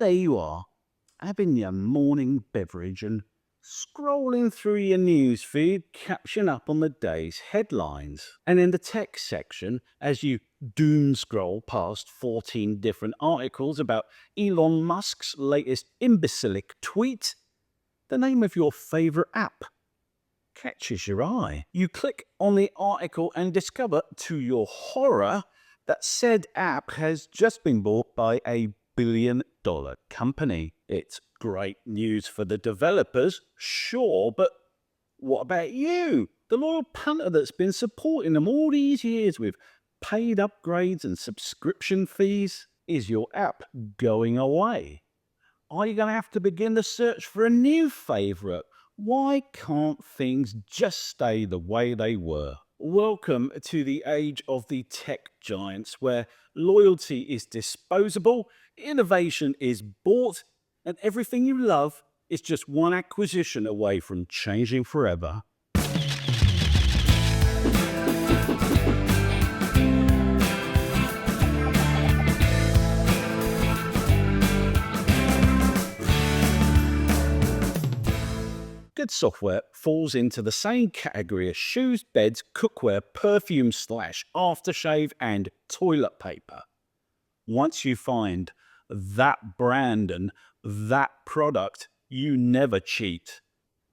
There you are, having your morning beverage and scrolling through your news feed, catching up on the day's headlines. And in the tech section, as you doom scroll past 14 different articles about Elon Musk's latest imbecilic tweet, the name of your favorite app catches your eye. You click on the article and discover, to your horror, that said app has just been bought by a billion-dollar company. It's great news for the developers, sure, but what about you? The loyal punter that's been supporting them all these years with paid upgrades and subscription fees? Is your app going away? Are you going to have to begin the search for a new favourite? Why can't things just stay the way they were? Welcome to the age of the tech giants, where loyalty is disposable, innovation is bought, and everything you love is just one acquisition away from changing forever. Good software falls into the same category as shoes, beds, cookware, perfume / aftershave, and toilet paper. Once you find that brand and that product, you never cheat,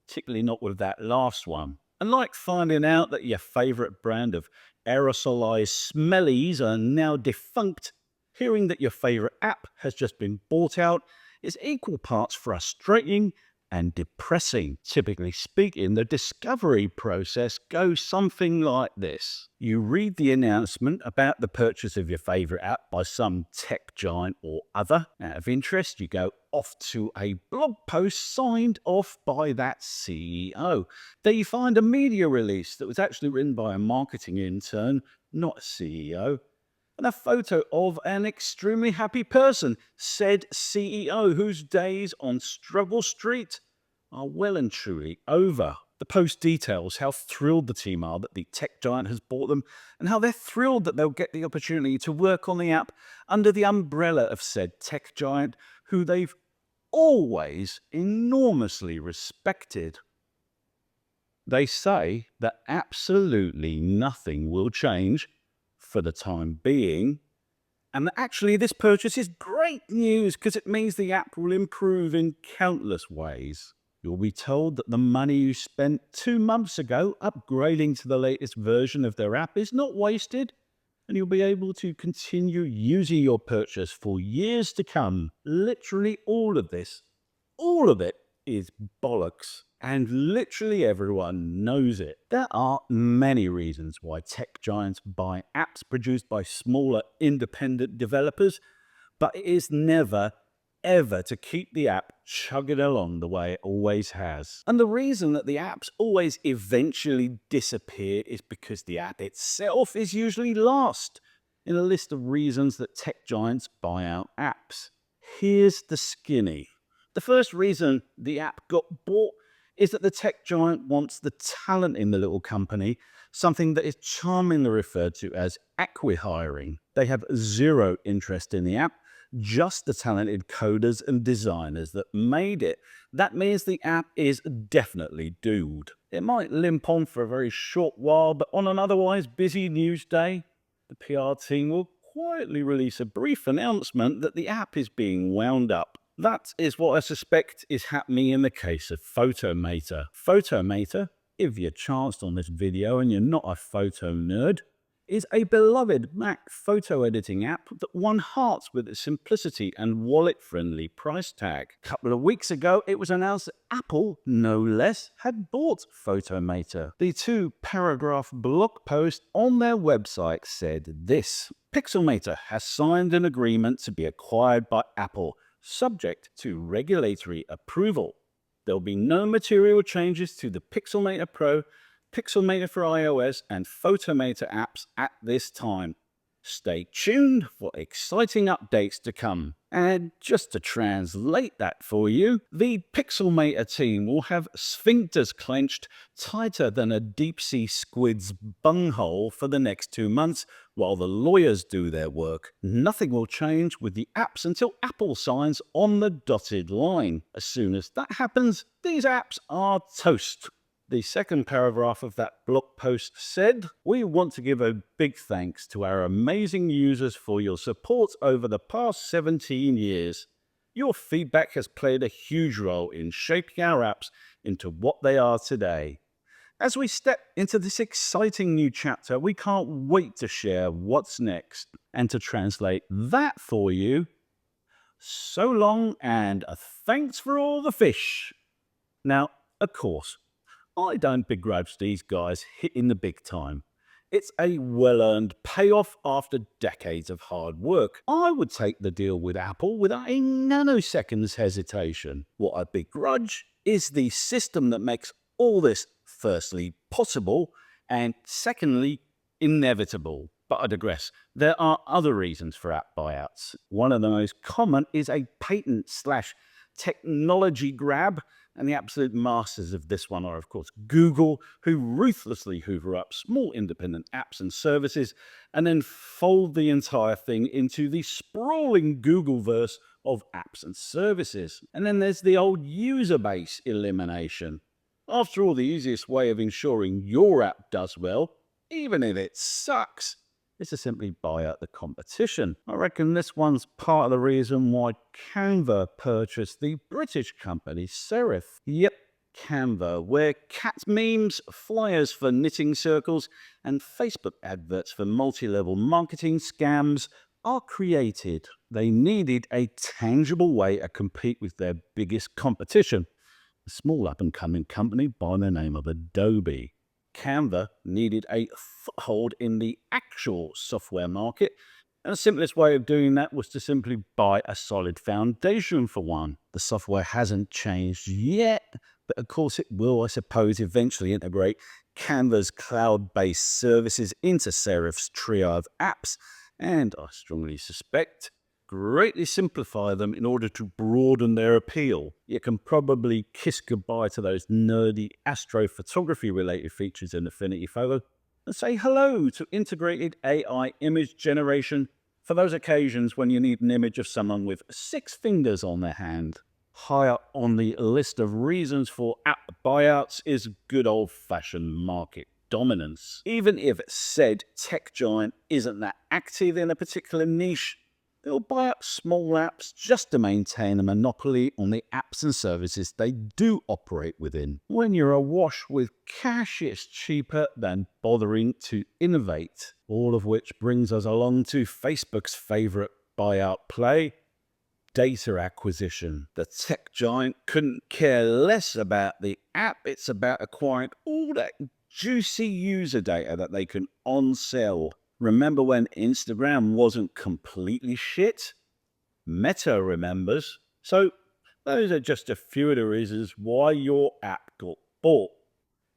particularly not with that last one. And like finding out that your favorite brand of aerosolized smellies are now defunct, hearing that your favorite app has just been bought out is equal parts frustrating and depressing. Typically speaking, the discovery process goes something like this. You read the announcement about the purchase of your favorite app by some tech giant or other. Out of interest, you go off to a blog post signed off by that CEO. There you find a media release that was actually written by a marketing intern, not a CEO. And a photo of an extremely happy person, said CEO, whose days on Struggle Street are well and truly over. The post details how thrilled the team are that the tech giant has bought them, and how they're thrilled that they'll get the opportunity to work on the app under the umbrella of said tech giant, who they've always enormously respected. They say that absolutely nothing will change for the time being, and actually this purchase is great news because it means the app will improve in countless ways. You'll be told that the money you spent 2 months ago upgrading to the latest version of their app is not wasted, and you'll be able to continue using your purchase for years to come. Literally all of it is bollocks. And literally everyone knows it. There are many reasons why tech giants buy apps produced by smaller independent developers, but it is never, ever to keep the app chugging along the way it always has. And the reason that the apps always eventually disappear is because the app itself is usually last in a list of reasons that tech giants buy out apps. Here's the skinny. The first reason the app got bought is that the tech giant wants the talent in the little company, something that is charmingly referred to as acqui-hiring. They have zero interest in the app, just the talented coders and designers that made it. That means the app is definitely doomed. It might limp on for a very short while, but on an otherwise busy news day, the PR team will quietly release a brief announcement that the app is being wound up. That is what I suspect is happening in the case of Photomator. Photomator, if you're chanced on this video and you're not a photo nerd, is a beloved Mac photo editing app that won hearts with its simplicity and wallet-friendly price tag. A couple of weeks ago, it was announced that Apple, no less, had bought Photomator. The 2-paragraph blog post on their website said this: Pixelmator has signed an agreement to be acquired by Apple, subject to regulatory approval. There will be no material changes to the Pixelmator Pro, Pixelmator for iOS, and Photomator apps at this time. Stay tuned for exciting updates to come. And just to translate that for you, the Pixelmator team will have sphincters clenched tighter than a deep-sea squid's bunghole for the next 2 months, While the lawyers do their work, nothing will change with the apps until Apple signs on the dotted line. As soon as that happens, these apps are toast. The second paragraph of that blog post said, "We want to give a big thanks to our amazing users for your support over the past 17 years. Your feedback has played a huge role in shaping our apps into what they are today. As we step into this exciting new chapter, we can't wait to share what's next and to translate that for you. So long and thanks for all the fish." Now, of course, I don't begrudge these guys hitting the big time. It's a well-earned payoff after decades of hard work. I would take the deal with Apple without a nanoseconds hesitation. What I begrudge is the system that makes all this, firstly, possible, and secondly, inevitable. But I digress. There are other reasons for app buyouts. One of the most common is a patent/technology grab, and the absolute masters of this one are, of course, Google, who ruthlessly hoover up small independent apps and services and then fold the entire thing into the sprawling Googleverse of apps and services. And then there's the old user base elimination. After all, the easiest way of ensuring your app does well, even if it sucks, is to simply buy out the competition. I reckon this one's part of the reason why Canva purchased the British company Serif. Yep, Canva, where cat memes, flyers for knitting circles, and Facebook adverts for multi-level marketing scams are created. They needed a tangible way to compete with their biggest competition, a small up-and-coming company by the name of Adobe. Canva needed a foothold in the actual software market, and the simplest way of doing that was to simply buy a solid foundation for one. The software hasn't changed yet, but of course it will, I suppose, eventually integrate Canva's cloud-based services into Serif's trio of apps, and I strongly suspect greatly simplify them in order to broaden their appeal. You can probably kiss goodbye to those nerdy astrophotography related features in Affinity Photo and say hello to integrated AI image generation for those occasions when you need an image of someone with 6 fingers on their hand. Higher on the list of reasons for app buyouts is good old-fashioned market dominance. Even if said tech giant isn't that active in a particular niche, they'll buy up small apps just to maintain a monopoly on the apps and services they do operate within. When you're awash with cash, it's cheaper than bothering to innovate. All of which brings us along to Facebook's favorite buyout play, data acquisition. The tech giant couldn't care less about the app. It's about acquiring all that juicy user data that they can on-sell. Remember when Instagram wasn't completely shit? Meta remembers. So those are just a few of the reasons why your app got bought.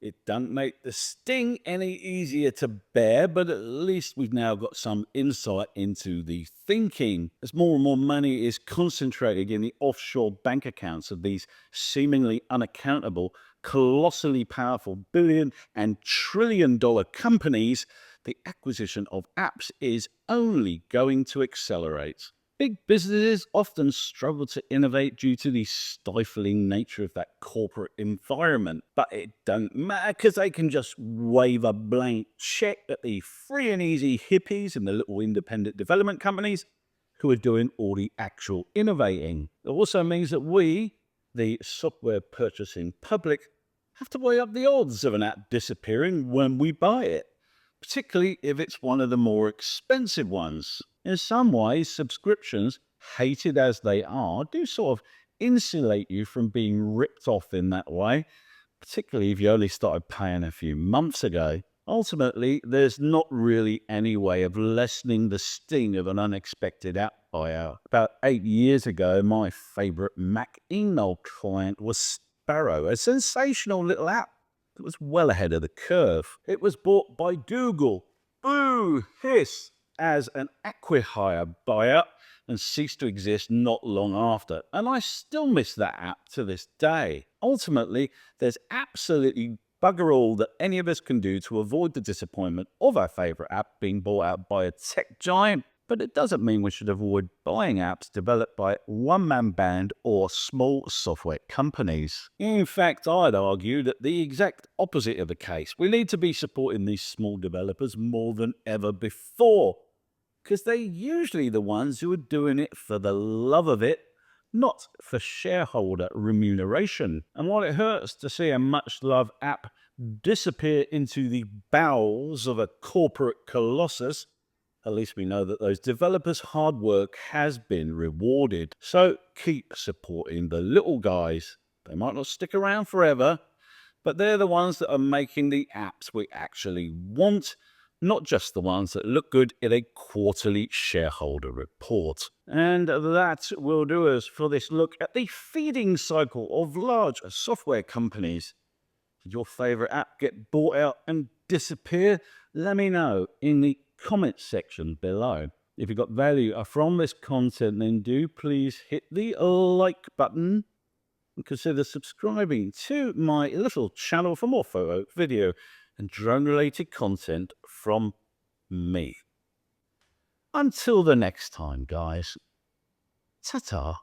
It doesn't make the sting any easier to bear, but at least we've now got some insight into the thinking. As more and more money is concentrated in the offshore bank accounts of these seemingly unaccountable, colossally powerful billion and trillion-dollar companies, the acquisition of apps is only going to accelerate. Big businesses often struggle to innovate due to the stifling nature of that corporate environment. But it don't matter because they can just wave a blank check at the free and easy hippies and the little independent development companies who are doing all the actual innovating. It also means that we, the software purchasing public, have to weigh up the odds of an app disappearing when we buy it, particularly if it's one of the more expensive ones. In some ways, subscriptions, hated as they are, do sort of insulate you from being ripped off in that way, particularly if you only started paying a few months ago. Ultimately, there's not really any way of lessening the sting of an unexpected app buyout. About 8 years ago, my favorite Mac email client was Sparrow, a sensational little app that was well ahead of the curve. It was bought by Google, boo, hiss, as an acqui-hire buyout and ceased to exist not long after. And I still miss that app to this day. Ultimately, there's absolutely bugger all that any of us can do to avoid the disappointment of our favourite app being bought out by a tech giant, but it doesn't mean we should avoid buying apps developed by one-man band or small software companies. In fact, I'd argue that the exact opposite of the case. We need to be supporting these small developers more than ever before, because they're usually the ones who are doing it for the love of it, not for shareholder remuneration. And while it hurts to see a much-loved app disappear into the bowels of a corporate colossus, at least we know that those developers' hard work has been rewarded. So keep supporting the little guys. They might not stick around forever, but they're the ones that are making the apps we actually want, not just the ones that look good in a quarterly shareholder report. And that will do us for this look at the feeding cycle of large software companies. Did your favorite app get bought out and disappear? Let me know in the comment section below. If you got value from this content, then do please hit the like button and consider subscribing to my little channel for more photo, video, and drone-related content from me. Until the next time, guys, ta-ta.